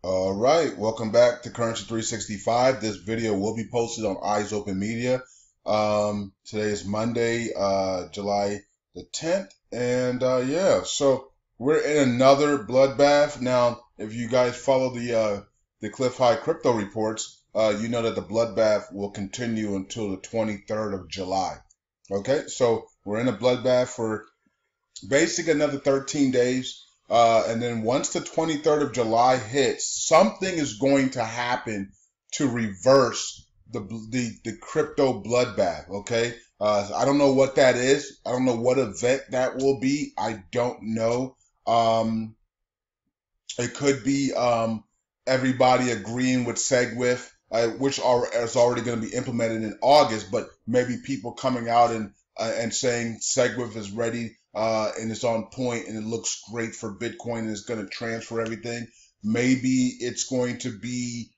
All right, welcome back to Currency 365. This video will be posted on Eyes Open Media. Today is Monday, July the 10th, and yeah, so we're in another bloodbath. Now, if you guys follow the Cliff High crypto reports, you know that the bloodbath will continue until the 23rd of July. Okay, so we're in a bloodbath for basically another 13 days. And then once the 23rd of July hits, something is going to happen to reverse the crypto bloodbath. Okay. I don't know what that is. I don't know what event that will be. I don't know. It could be everybody agreeing with SegWith, which is already going to be implemented in August, but maybe people coming out and saying SegWith is ready and it's on point and it looks great for Bitcoin and it's going to transfer everything. Maybe it's going to be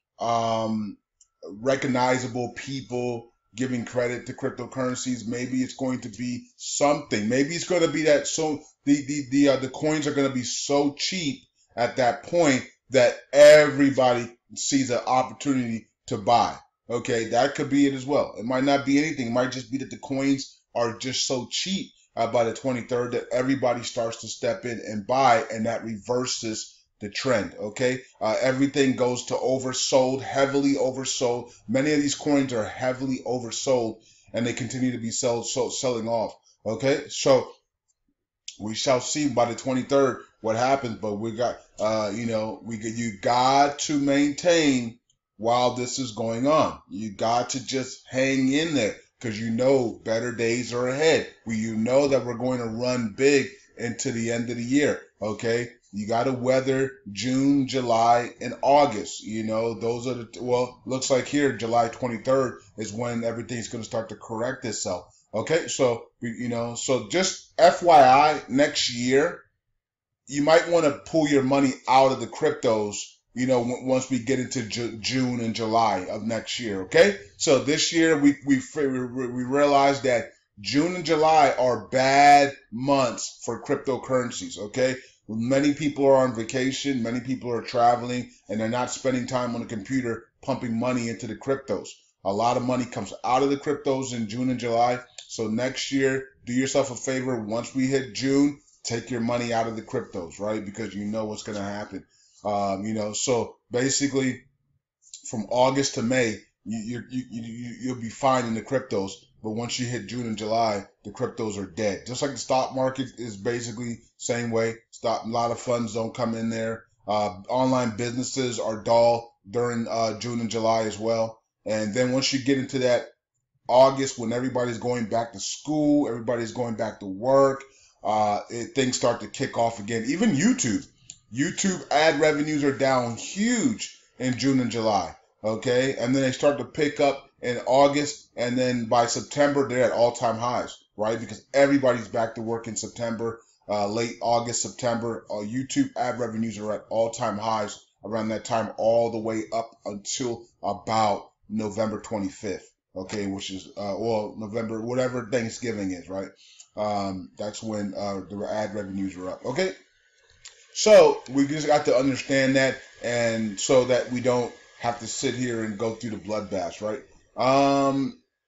recognizable people giving credit to cryptocurrencies. Maybe it's going to be something. Maybe it's going to be that the coins are going to be so cheap at that point that everybody sees an opportunity to buy. Okay, that could be it as well. It might not be anything. It might just be that the coins are just so cheap by the 23rd that everybody starts to step in and buy, and that reverses the trend. Okay, everything goes to oversold, heavily oversold. Many of these coins are heavily oversold, and they continue to be selling off. Okay, so we shall see by the 23rd what happens, but we got you got to maintain while this is going on. You got to just hang in there, because you know better days are ahead. You know that we're going to run big into the end of the year. Okay, you got to weather June, July, and August. You know, those are looks like here July 23rd is when everything's going to start to correct itself. Okay, so so just FYI, next year you might want to pull your money out of the cryptos, once we get into June and July of next year. Okay, so this year we realized that June and July are bad months for cryptocurrencies. Okay, many people are on vacation, many people are traveling, and they're not spending time on the computer pumping money into the cryptos. A lot of money comes out of the cryptos in June and July. So next year, do yourself a favor. Once we hit June, take your money out of the cryptos, right? Because you know what's going to happen. So basically from August to May, you'll be fine in the cryptos. But once you hit June and July, the cryptos are dead. Just like the stock market is basically same way. A lot of funds don't come in there. Online businesses are dull during June and July as well. And then once you get into that August, when everybody's going back to school, everybody's going back to work, things start to kick off again. Even YouTube ad revenues are down huge in June and July. Okay, and then they start to pick up in August, and then by September they're at all-time highs, right? Because everybody's back to work in September, late August, September. YouTube ad revenues are at all-time highs around that time, all the way up until about November 25th. Okay, which is November, whatever Thanksgiving is, right? That's when the ad revenues are up. Okay, so we just got to understand that, and so that we don't have to sit here and go through the bloodbaths, right?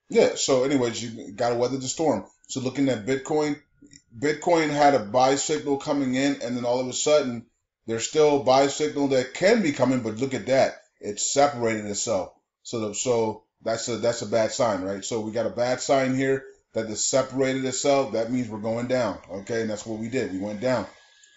Yeah. So, anyways, you got to weather the storm. So, looking at Bitcoin had a buy signal coming in, and then all of a sudden, there's still a buy signal that can be coming, but look at that, it's separated itself. So that's a bad sign, right? So we got a bad sign here that it separated itself. That means we're going down. Okay, and that's what we did. We went down.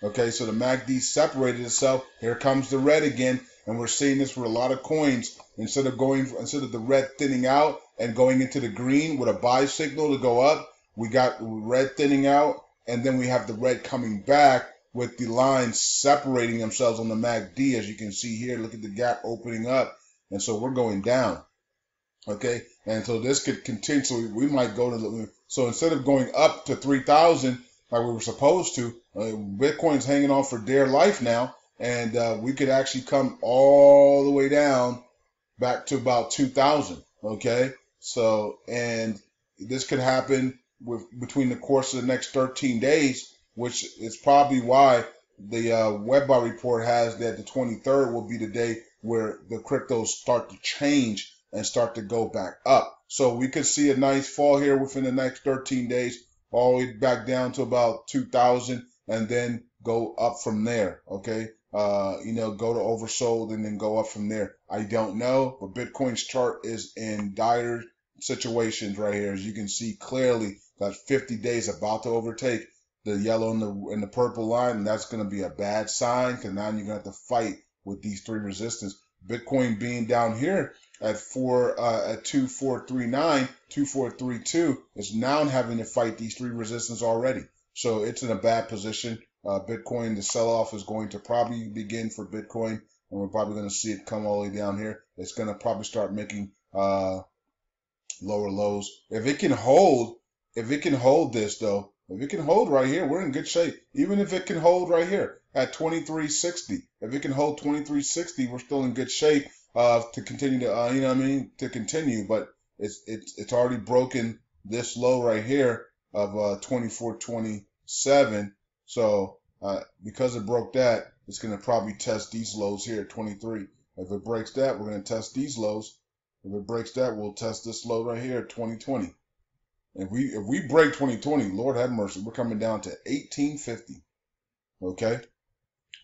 Okay, so the MACD separated itself. Here comes the red again, and we're seeing this for a lot of coins. Instead of the red thinning out and going into the green with a buy signal to go up, we got red thinning out, and then we have the red coming back with the lines separating themselves on the MACD, as you can see here. Look at the gap opening up, and so we're going down. Okay, and so this could continue. So we might go to so instead of going up to 3,000 like we were supposed to, Bitcoin's hanging on for dear life now, and we could actually come all the way down back to about 2,000. Okay, so and this could happen between the course of the next 13 days, which is probably why Webbot report has that the 23rd will be the day where the cryptos start to change and start to go back up. So we could see a nice fall here within the next 13 days, all the way back down to about 2,000, and then go up from there. Okay. Go to oversold and then go up from there. I don't know, but Bitcoin's chart is in dire situations right here. As you can see clearly, got 50 days about to overtake the yellow and the purple line, and that's going to be a bad sign, because now you're going to have to fight with these three resistance. Bitcoin being down here at 2439, 2432 is now having to fight these three resistance already. So it's in a bad position. Bitcoin, the sell-off is going to probably begin for Bitcoin, and we're probably going to see it come all the way down here. It's going to probably start making lower lows. If it can hold this though, if it can hold right here, we're in good shape. Even if it can hold right here at 2360, if it can hold 2360, we're still in good shape to continue to to continue. But it's already broken this low right here of 2427. So because it broke that, it's going to probably test these lows here at 23. If it breaks that, we're going to test these lows. If it breaks that, we'll test this low right here at 2020. If we break 2020, Lord have mercy, we're coming down to 1850. Okay.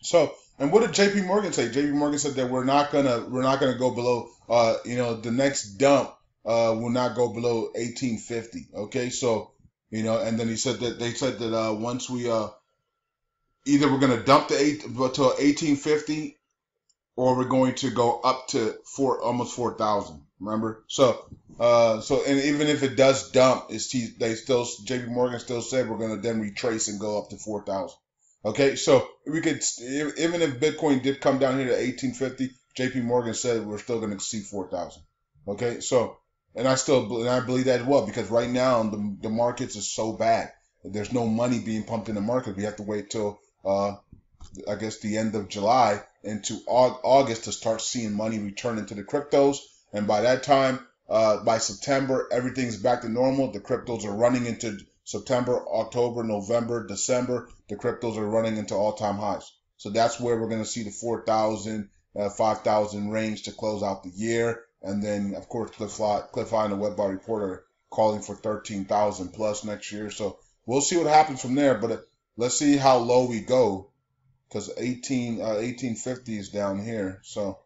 So, and what did JP Morgan say? JP Morgan said that we're not gonna go below the next dump will not go below 1850. Okay. So, and then they said that once we either we're gonna dump to 1850, or we're going to go up to almost 4,000. Remember? So and even if it does dump, JP Morgan still said we're going to then retrace and go up to 4,000. Okay, so we could, even if Bitcoin did come down here to 1850, JP Morgan said we're still going to see 4,000. Okay, so, and I believe that as well, because right now the markets is so bad. There's no money being pumped in the market. We have to wait till I guess the end of July into August to start seeing money return into the cryptos. And by that time, by September, everything's back to normal. The cryptos are running into September, October, November, December. The cryptos are running into all-time highs. So that's where we're going to see the 4,000, 5,000 range to close out the year. And then, of course, Cliff High and the Webbot report are calling for 13,000 plus next year. So we'll see what happens from there. But let's see how low we go, because 1850 is down here. So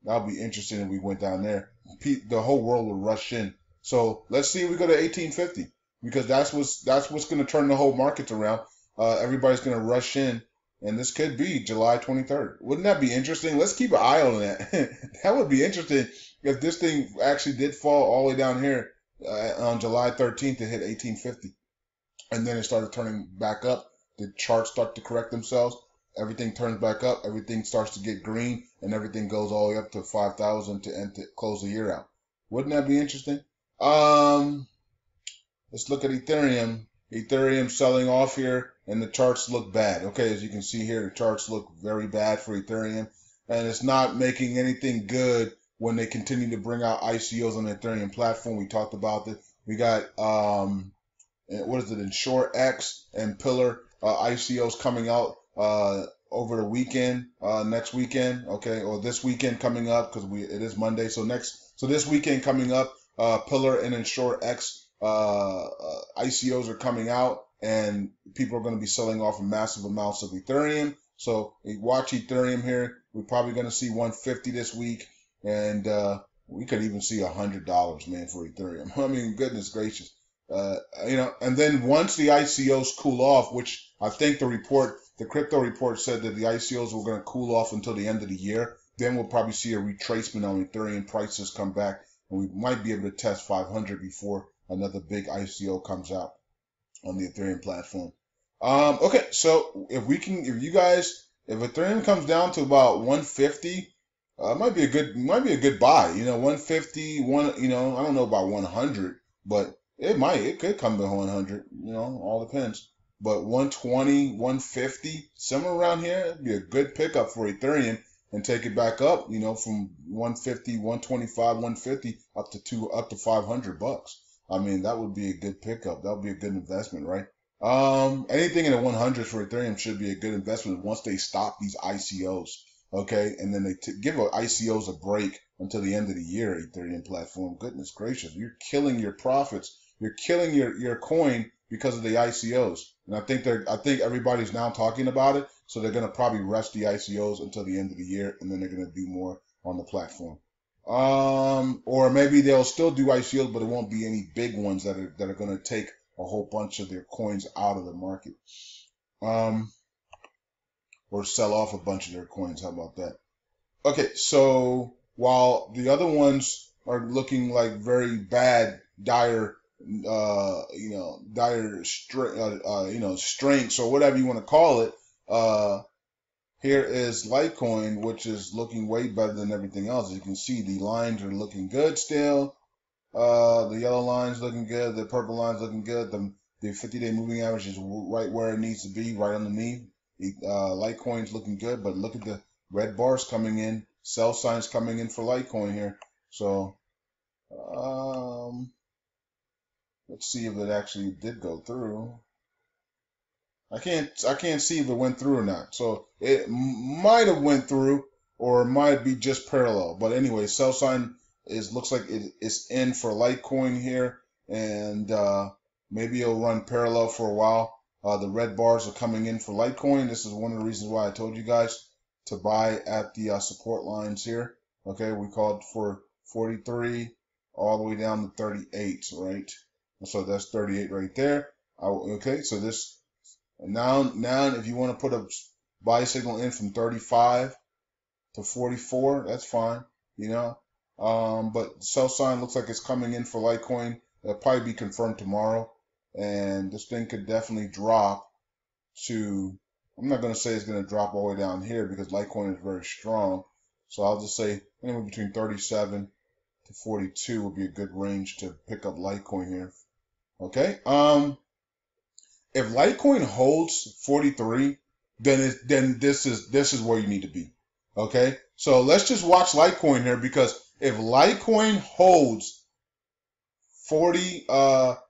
that'll be interesting if we went down there. The whole world will rush in. So let's see if we go to 1850, because that's what's going to turn the whole market around. Everybody's going to rush in, and this could be July 23rd. Wouldn't that be interesting? Let's keep an eye on that. That would be interesting if this thing actually did fall all the way down here on July 13th to hit 1850, and then it started turning back up. The charts start to correct themselves. Everything turns back up. Everything starts to get green, and everything goes all the way up to 5,000 to close the year out. Wouldn't that be interesting? Let's look at Ethereum. Ethereum selling off here, and the charts look bad. Okay, as you can see here, the charts look very bad for Ethereum, and it's not making anything good when they continue to bring out ICOs on the Ethereum platform. We talked about it. We got InsureX and Pillar ICOs coming out over the weekend, next weekend, okay, or this weekend coming up, because it is Monday. So this weekend coming up, Pillar and InsureX ICOs are coming out, and people are going to be selling off massive amounts of Ethereum. So watch Ethereum here. We're probably going to see 150 this week, and we could even see $100, man, for Ethereum. I mean, goodness gracious. And then once the ICOs cool off, which I think the crypto report said that the ICOs were going to cool off until the end of the year, then we'll probably see a retracement on Ethereum prices come back, and we might be able to test 500 before another big ICO comes out on the Ethereum platform. Okay, so if Ethereum comes down to about 150, might be a good buy. 150, I don't know about 100, but it could come to 100. All depends. But 120, 150, somewhere around here, it'd be a good pickup for Ethereum, and take it back up, from 150, 125, 150 up to $500. I mean, that would be a good pickup. That would be a good investment, right? Anything in the 100s for Ethereum should be a good investment once they stop these ICOs. Okay, and then they give ICOs a break until the end of the year. Ethereum platform, goodness gracious, you're killing your profits. You're killing your coin because of the ICOs. And I think everybody's now talking about it, so they're gonna probably rush the ICOs until the end of the year, and then they're gonna do more on the platform. Or maybe they'll still do ICOs, but it won't be any big ones that are gonna take a whole bunch of their coins out of the market. Or sell off a bunch of their coins. How about that? Okay, so while the other ones are looking like very bad, dire, strengths or whatever you want to call it, here is Litecoin, which is looking way better than everything else. As you can see, the lines are looking good still. The yellow line's looking good. The purple line's looking good. The 50-day moving average is right where it needs to be, right underneath. Litecoin's looking good, but look at the red bars coming in. Sell signs coming in for Litecoin here. So, let's see if it actually did go through. I can't see if it went through or not. So it might have went through, or it might be just parallel. But anyway, sell sign looks like it's in for Litecoin here, and maybe it'll run parallel for a while. The red bars are coming in for Litecoin. This is one of the reasons why I told you guys to buy at the support lines here. Okay, we called for 43 all the way down to 38, right? So that's 38 right there. Okay, so this now if you want to put a buy signal in from 35 to 44, that's fine, you know. But sell sign looks like it's coming in for Litecoin. It'll probably be confirmed tomorrow, and this thing could definitely drop to, I'm not going to say it's going to drop all the way down here because Litecoin is very strong. So I'll just say anywhere between 37 to 42 would be a good range to pick up Litecoin here. Okay. If Litecoin holds 43, then this is where you need to be. Okay. So let's just watch Litecoin here, because if Litecoin holds 40,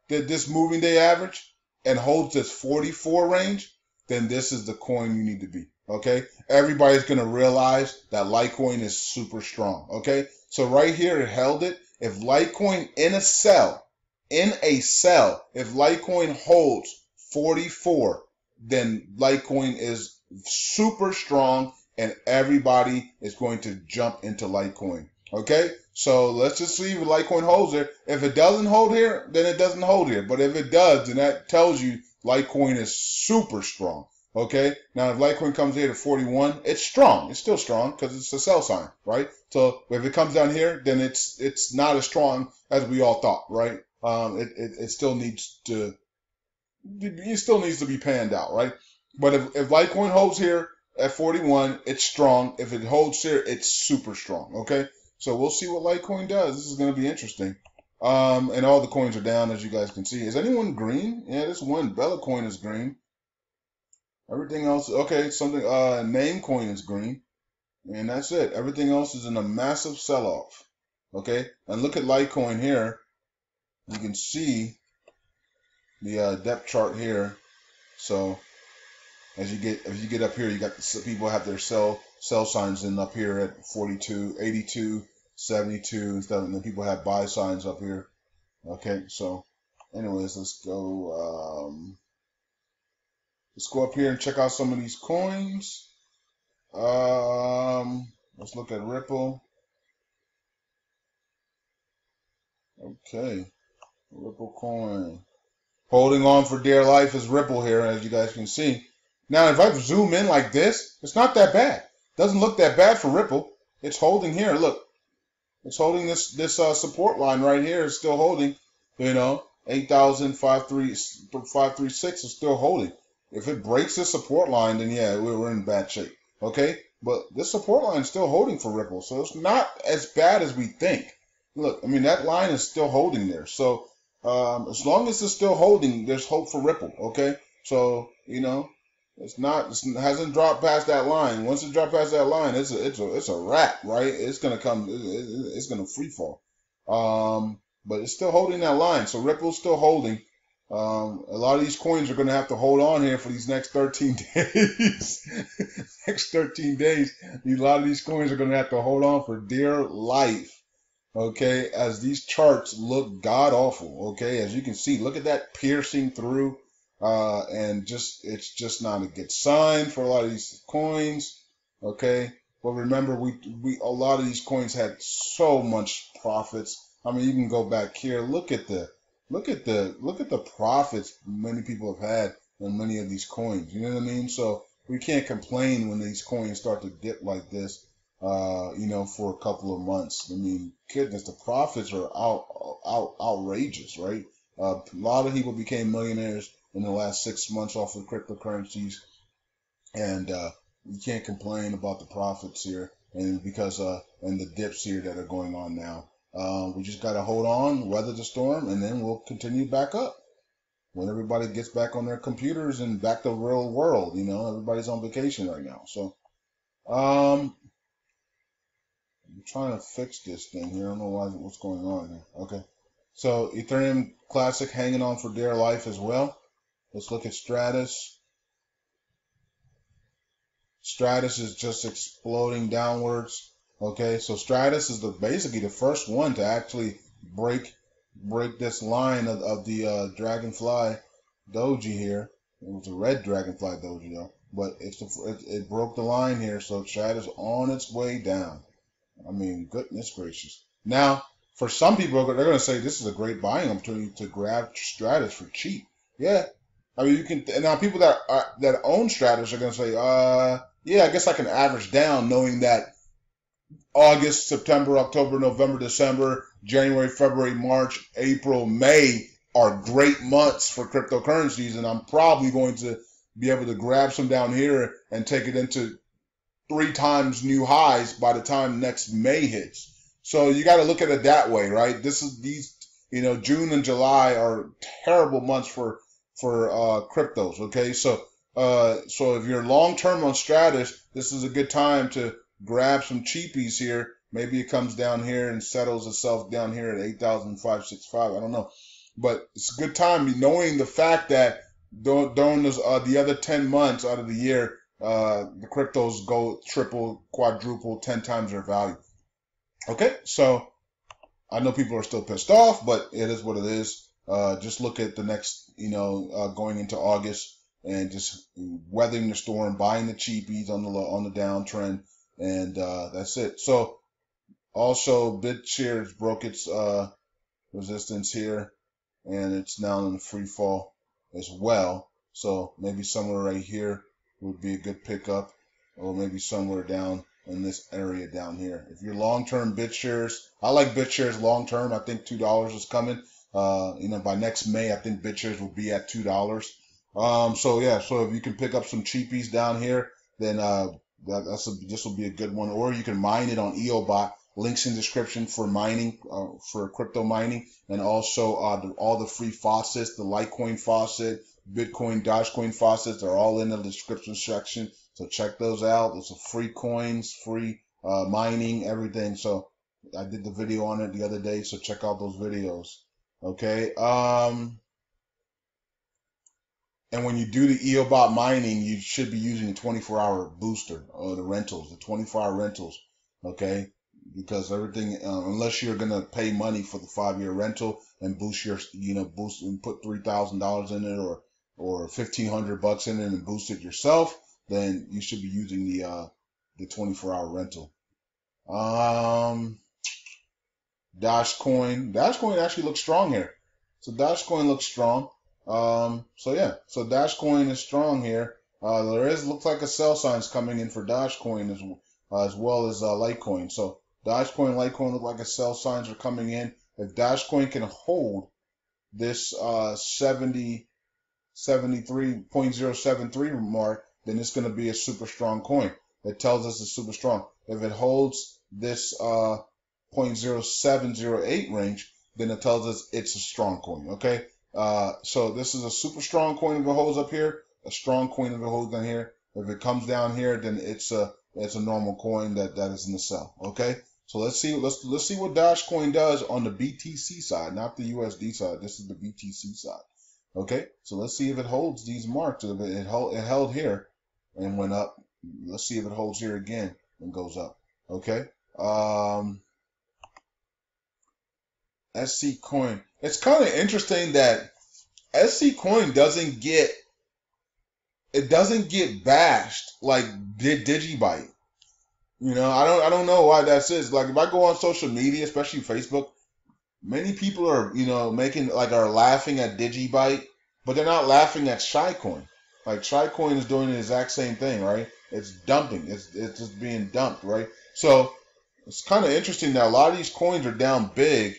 this moving day average and holds this 44 range, then this is the coin you need to be. Okay. Everybody's going to realize that Litecoin is super strong. Okay. So right here, it held it. If Litecoin in a sell, if Litecoin holds 44, then Litecoin is super strong and everybody is going to jump into Litecoin. Okay, so let's just see if Litecoin holds there. If it doesn't hold here, then it doesn't hold here. But if it does, then that tells you Litecoin is super strong. Okay, now if Litecoin comes here to 41, it's strong. It's still strong because it's a sell sign, right? So if it comes down here, then it's not as strong as we all thought, right? It still needs to be panned out, right? But if Litecoin holds here at 41, it's strong. If it holds here, it's super strong. Okay, so we'll see what Litecoin does. This is going to be interesting. And all the coins are down, as you guys can see. Is anyone green? Yeah, this one Bella coin is green. Everything else, okay, Namecoin is green, and that's it. Everything else is in a massive sell-off. Okay, and look at Litecoin here. You can see the depth chart here. So as you get up here, you got people have their sell signs in up here at 42, 82, 72 and stuff, and then people have buy signs up here. Okay, so anyways, let's go up here and check out some of these coins. Let's look at Ripple. Okay, Ripple coin. Holding on for dear life is Ripple here, as you guys can see. Now, if I zoom in like this, it's not that bad. Doesn't look that bad for Ripple. It's holding here. Look, it's holding this support line right here. It's still holding. You know, 8,536 is still holding. If it breaks this support line, then yeah, we're in bad shape. Okay, but this support line is still holding for Ripple, so it's not as bad as we think. Look, I mean, that line is still holding there. So as long as it's still holding, there's hope for Ripple. Okay, so you know, it hasn't dropped past that line. Once it drops past that line, it's a wrap, right? It's gonna free fall. But it's still holding that line, so Ripple's still holding. A lot of these coins are going to have to hold on here for these next 13 days. Next 13 days, a lot of these coins are going to have to hold on for dear life. Okay, as these charts look god awful. Okay, as you can see, look at that piercing through, and it's just not a good sign for a lot of these coins. Okay, but remember, a lot of these coins had so much profits. I mean, you can go back here, look at the profits many people have had in many of these coins. You know what I mean? So we can't complain when these coins start to dip like this. For a couple of months. I mean, goodness, the profits are outrageous, right? A lot of people became millionaires in the last 6 months off of cryptocurrencies, and you can't complain about the profits here, and because and the dips here that are going on now. We just got to hold on, weather the storm, and then we'll continue back up when everybody gets back on their computers and back to the real world. Everybody's on vacation right now, so I'm trying to fix this thing here. I don't know what's going on here. Okay. So Ethereum Classic hanging on for dear life as well. Let's look at Stratus. Stratus is just exploding downwards. Okay, so Stratus is basically the first one to actually break this line of the Dragonfly Doji here. It was a red Dragonfly Doji though, but it broke the line here, so Stratus on its way down. I mean, goodness gracious. Now, for some people, they're going to say this is a great buying opportunity to grab Stratus for cheap. Yeah. I mean, you can. Now, people that own Stratus are going to say, yeah, I guess I can average down knowing that August, September, October, November, December, January, February, March, April, May are great months for cryptocurrencies, and I'm probably going to be able to grab some down here and take it into 3 times new highs by the time next May hits. So you got to look at it that way, right? June and July are terrible months for cryptos. Okay, so if you're long term on Stratus, this is a good time to grab some cheapies here. Maybe it comes down here and settles itself down here at 8,565. I don't know, but it's a good time knowing the fact that during the other 10 months out of the year, the cryptos go triple, quadruple, 10 times their value. Okay, so I know people are still pissed off, but it is what it is. Just look at the next, going into August and just weathering the storm, buying the cheapies on the downtrend, and that's it. So also BitShares broke its resistance here, and it's now in a free fall as well. So maybe somewhere right here would be a good pickup, or maybe somewhere down in this area down here. If you're long-term BitShares, I like BitShares long-term. I think $2 is coming. By next May, I think BitShares will be at $2. So if you can pick up some cheapies down here, then this will be a good one. Or you can mine it on EOBot. Links in description for mining, for crypto mining, and also all the free faucets, the Litecoin faucet, Bitcoin, Dogecoin faucets are all in the description section. So check those out. There's some free coins, free mining, everything. So I did the video on it the other day. So check out those videos. Okay. And when you do the EOBot mining, you should be using the 24-hour booster or the rentals, the 24-hour rentals. Okay. Because everything, unless you're gonna pay money for the 5-year rental and boost and put $3,000 in it or $1,500 in it and boost it yourself, then you should be using the 24-hour rental. Dogecoin actually looks strong here. So Dogecoin looks strong. So Dogecoin is strong here. Looks like a sell sign's coming in for Dogecoin as well as Litecoin. So Dogecoin, Litecoin look like a sell signs are coming in. If Dogecoin can hold this 73.073 mark, then it's going to be a super strong coin. It tells us it's super strong. If it holds this 0.0708 range, then it tells us it's a strong coin. Okay, so this is a super strong coin if it holds up here, a strong coin if it holds down here. If it comes down here, then it's a normal coin that is in the sell. Okay, so let's see what Dogecoin does on the BTC side, not the USD side. This is the BTC side. Okay, so let's see if it holds these marks. If it held here and went up. Let's see if it holds here again and goes up. Okay. SC coin. It's kind of interesting that SC coin doesn't get bashed like Digibyte. You know, I don't know why that is. Like if I go on social media, especially Facebook, many people are, you know, are laughing at Digibyte, but they're not laughing at Shycoin. Like Shycoin is doing the exact same thing, right? It's dumping. It's just being dumped, right? So it's kind of interesting that a lot of these coins are down big,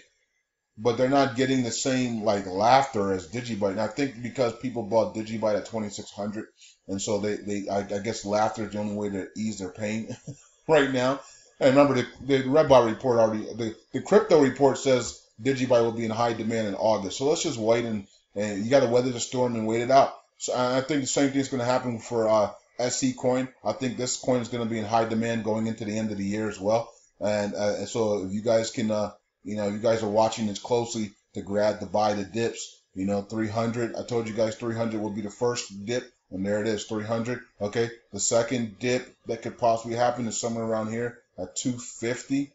but they're not getting the same like laughter as Digibyte. And I think because people bought Digibyte at 2,600, and so I guess laughter is the only way to ease their pain right now. And remember, the Redbot report already, the crypto report says Digibyte will be in high demand in August. So let's just wait and you got to weather the storm and wait it out. So I think the same thing is going to happen for SC coin. I think this coin is going to be in high demand going into the end of the year as well. And so if you guys can, you know, you guys are watching this closely to buy the dips. You know, 300. I told you guys 300 will be the first dip. And there it is, 300. Okay, the second dip that could possibly happen is somewhere around here at 250.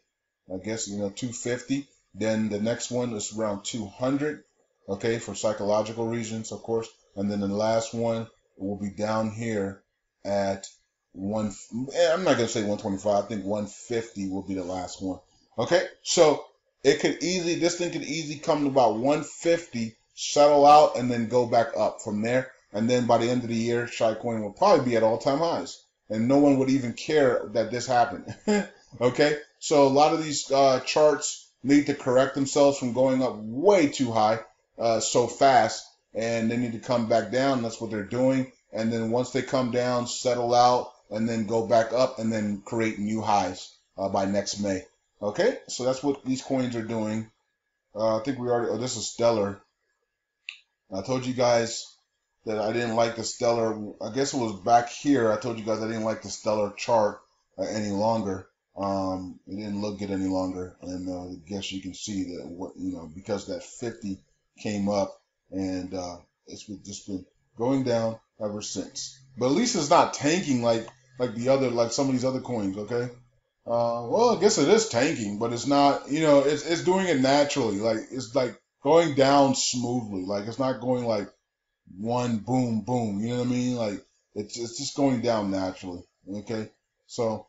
I guess, you know, 250. Then the next one is around 200. Okay, for psychological reasons, of course. And then the last one will be down here at I'm not gonna say 125. I think 150 will be the last one. Okay, so this thing could easily come to about 150, settle out, and then go back up from there. And then by the end of the year, Shycoin will probably be at all-time highs. And no one would even care that this happened. Okay? So a lot of these charts need to correct themselves from going up way too high so fast. And they need to come back down. That's what they're doing. And then once they come down, settle out, and then go back up, and then create new highs by next May. Okay? So that's what these coins are doing. I think this is Stellar. I told you guys that I didn't like the Stellar. I guess it was back here. I told you guys I didn't like the Stellar chart any longer. It didn't look good any longer, and I guess you can see that because that 50 came up, and it's just been going down ever since. But at least it's not tanking like some of these other coins. Okay. Well, I guess it is tanking, but it's not. You know, it's doing it naturally. Like it's like going down smoothly. Like it's not going like one boom boom, you know what I mean? Like it's just going down naturally. Okay, so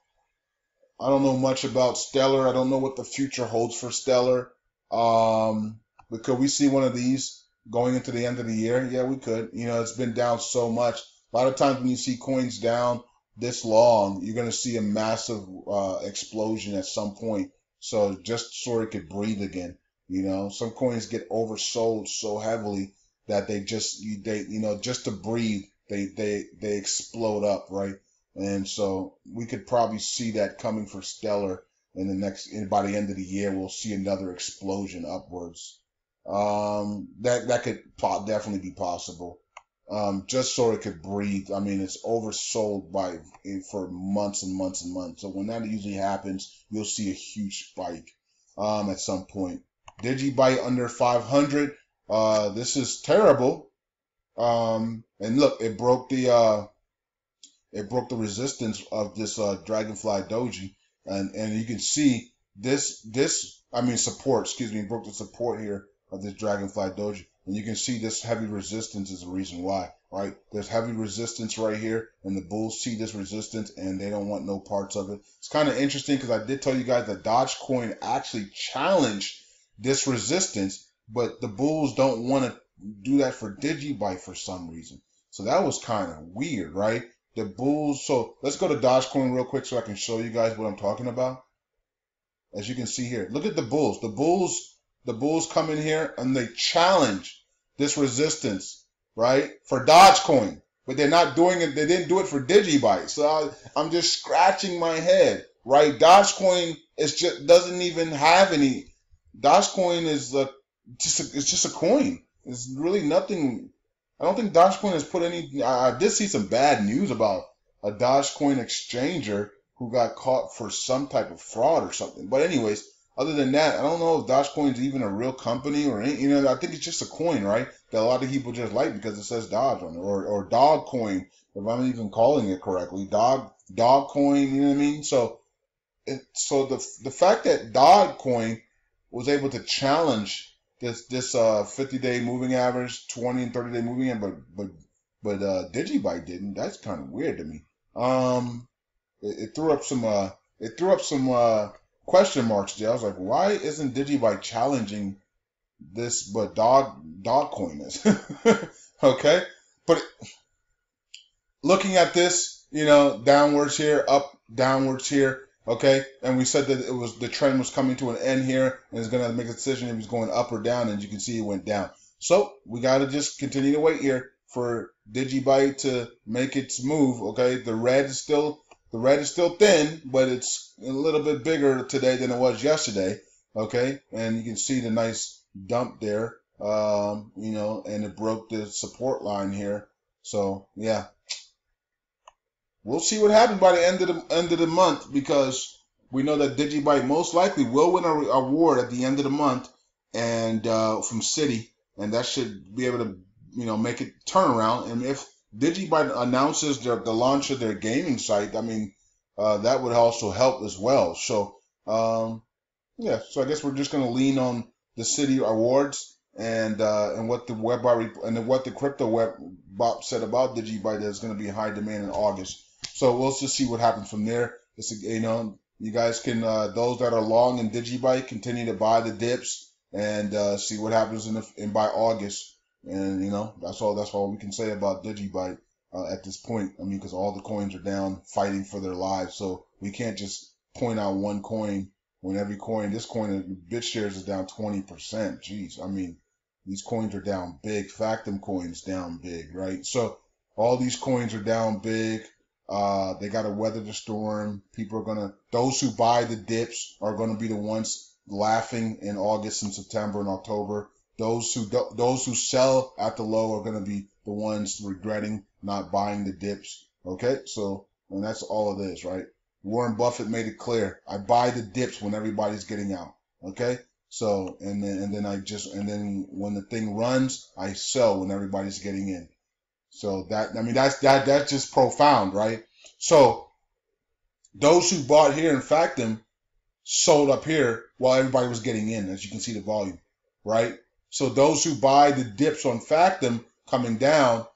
I don't know much about Stellar. I don't know what the future holds for Stellar. But could we see one of these going into the end of the year? Yeah, we could. You know, it's been down so much. A lot of times when you see coins down this long, you're going to see a massive explosion at some point. So just so it could breathe again. You know, some coins get oversold so heavily that just to breathe, they explode up, right? And so we could probably see that coming for Stellar by the end of the year. We'll see another explosion upwards. That could definitely be possible. Just so it could breathe. I mean, it's oversold for months and months and months. So when that usually happens, you'll see a huge spike at some point. Digibyte under 500. This is terrible. And look, it broke the resistance of this Dragonfly Doji, and you can see support. Excuse me, broke the support here of this Dragonfly Doji, and you can see this heavy resistance is the reason why. Right? There's heavy resistance right here, and the bulls see this resistance, and they don't want no parts of it. It's kind of interesting because I did tell you guys that Dogecoin actually challenged this resistance, but the bulls don't want to do that for Digibyte for some reason. So that was kind of weird, right? The bulls. So let's go to Dogecoin real quick so I can show you guys what I'm talking about. As you can see here, look at the bulls. The bulls come in here and they challenge this resistance, right? For Dogecoin, but they're not doing it. They didn't do it for Digibyte. So I'm just scratching my head, right? Dogecoin doesn't even have any. Dogecoin is just a coin. It's really nothing. I don't think Dogecoin has put any. I did see some bad news about a Dogecoin exchanger who got caught for some type of fraud or something. But anyways, other than that, I don't know if Dogecoin is even a real company or any, I think it's just a coin, right? That a lot of people just like because it says Dodge on it, or Dogcoin, if I'm even calling it correctly, Dogcoin, you know what I mean? So the fact that Dogcoin was able to challenge this 50-day moving average, 20 and 30-day moving average, but Digibyte didn't. That's kind of weird to me. It threw up some question marks there. I was like, why isn't Digibyte challenging this, but Dogcoin is? Okay, but looking at this, downwards here, up, downwards here. Okay, and we said that the trend was coming to an end here, and it's gonna make a decision if it's going up or down, and you can see it went down. So we gotta just continue to wait here for Digibyte to make its move. Okay, the red is still thin, but it's a little bit bigger today than it was yesterday. Okay, and you can see the nice dump there. And it broke the support line here. So yeah. We'll see what happens by the end of the month, because we know that Digibyte most likely will win an award at the end of the month, and from Citi, and that should be able to make it turn around. And if Digibyte announces the launch of their gaming site, I mean that would also help as well. So yeah, so I guess we're just gonna lean on the Citi awards and what the what the crypto web bot said about Digibyte, that is going to be in high demand in August. So we'll just see what happens from there. You guys can, those that are long in Digibyte, continue to buy the dips and see what happens by August. And that's all we can say about Digibyte at this point. I mean, because all the coins are down, fighting for their lives. So we can't just point out one coin when this coin, BitShares, is down 20%. Jeez, I mean, these coins are down big. Factum coins down big, right? So all these coins are down big. They got to weather the storm. Those who buy the dips are going to be the ones laughing in August and September and October. Those who sell at the low are going to be the ones regretting not buying the dips. Okay, so and that's all it is, right? Warren Buffett made it clear. I buy the dips when everybody's getting out. Okay, so and then when the thing runs, I sell when everybody's getting in. So that's just profound, right? So those who bought here in Factum sold up here while everybody was getting in, as you can see the volume, right? So those who buy the dips on Factum coming down,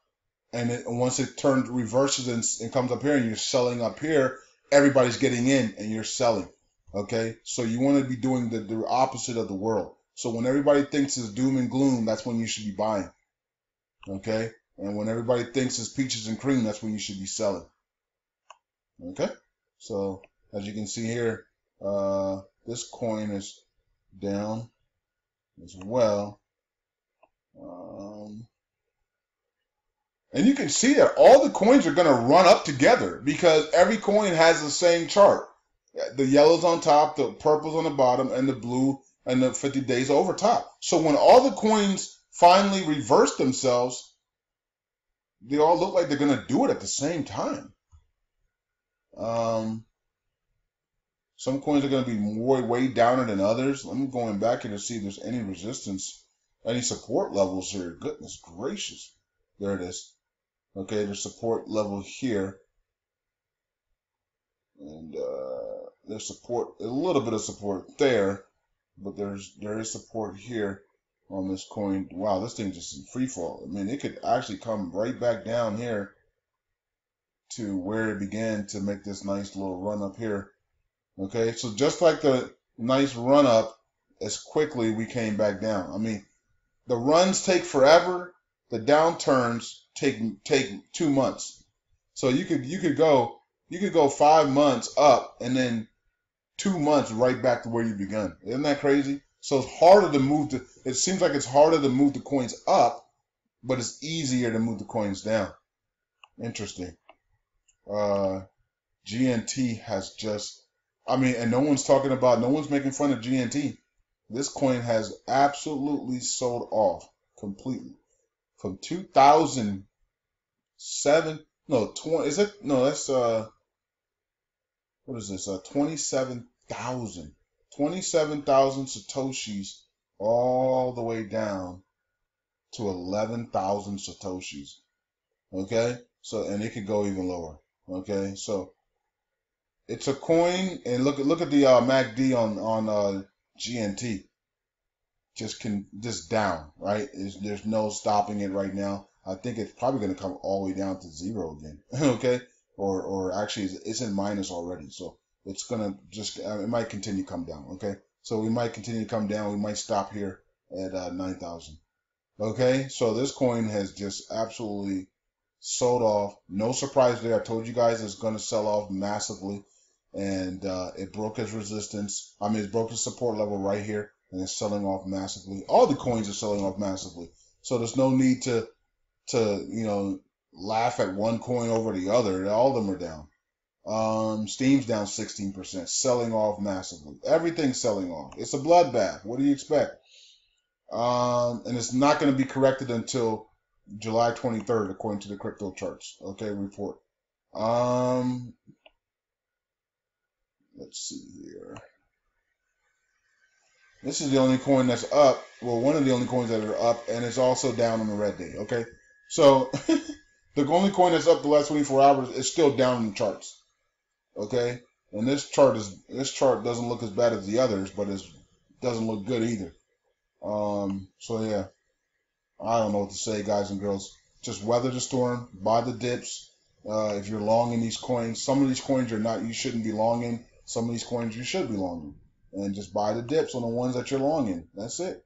and once it reverses and comes up here and you're selling up here, everybody's getting in and you're selling. Okay, so you want to be doing the opposite of the world. So when everybody thinks it's doom and gloom, that's when you should be buying. Okay. And when everybody thinks it's peaches and cream, that's when you should be selling. Okay? So, as you can see here, this coin is down as well. And you can see that all the coins are going to run up together because every coin has the same chart. The yellow's on top, the purple's on the bottom, and the blue and the 50 days over top. So when all the coins finally reverse themselves, they all look like they're going to do it at the same time. Some coins are going to be way downer than others. I'm going back here to see if there's any resistance, any support levels here. Goodness gracious. There it is. Okay, there's support level here. And there's support, a little bit of support there. But there is support here on this coin. Wow, this thing just in free fall. I mean, it could actually come right back down here to where it began to make this nice little run up here. Okay, so just like the nice run up, as quickly we came back down. I mean, the runs take forever. The downturns take 2 months. So you could go 5 months up and then 2 months right back to where you begun. Isn't that crazy? So it's harder to move it seems like it's harder to move the coins up, but it's easier to move the coins down. Interesting. GNT has just, and no one's making fun of GNT. This coin has absolutely sold off completely. From 2007, what is this? 27,000. 27,000 Satoshis all the way down to 11,000 Satoshis. Okay? So, and it could go even lower. Okay? So, it's a coin, and look at the MACD on GNT. Just down, right? There's no stopping it right now. I think it's probably going to come all the way down to zero again. Okay? Or actually it's in minus already. So it's going to just, it might continue to come down. Okay? So we might continue to come down. We might stop here at 9,000. Okay? So this coin has just absolutely sold off. No surprise there. I told you guys it's going to sell off massively. And it broke its resistance. I mean, it broke the support level right here. And it's selling off massively. All the coins are selling off massively. So there's no need to laugh at one coin over the other. All of them are down. Steam's down 16%, selling off massively. Everything's selling off. It's a bloodbath. What do you expect? And it's not going to be corrected until July 23rd, according to the crypto charts. Okay, report. Let's see here. This is the only coin that's up. Well, one of the only coins that are up, and it's also down on the red day. Okay, so the only coin that's up the last 24 hours is still down in the charts. Okay, and this chart doesn't look as bad as the others, but it doesn't look good either. So yeah, I don't know what to say, guys and girls. Just weather the storm, buy the dips. If you're long in these coins, some of these coins you shouldn't be long in. Some of these coins you should be long in. And just buy the dips on the ones that you're long in. That's it.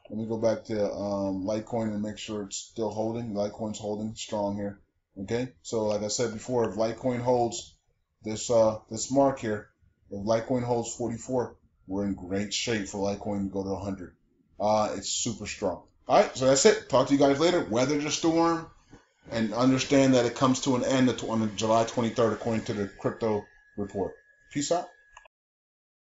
Let me go back to Litecoin and make sure it's still holding. Litecoin's holding strong here. Okay? So like I said before, if Litecoin holds this mark here, if Litecoin holds 44, we're in great shape for Litecoin to go to 100. It's super strong. Alright, so that's it. Talk to you guys later. Weather the storm and understand that it comes to an end on July 23rd according to the crypto report. Peace out.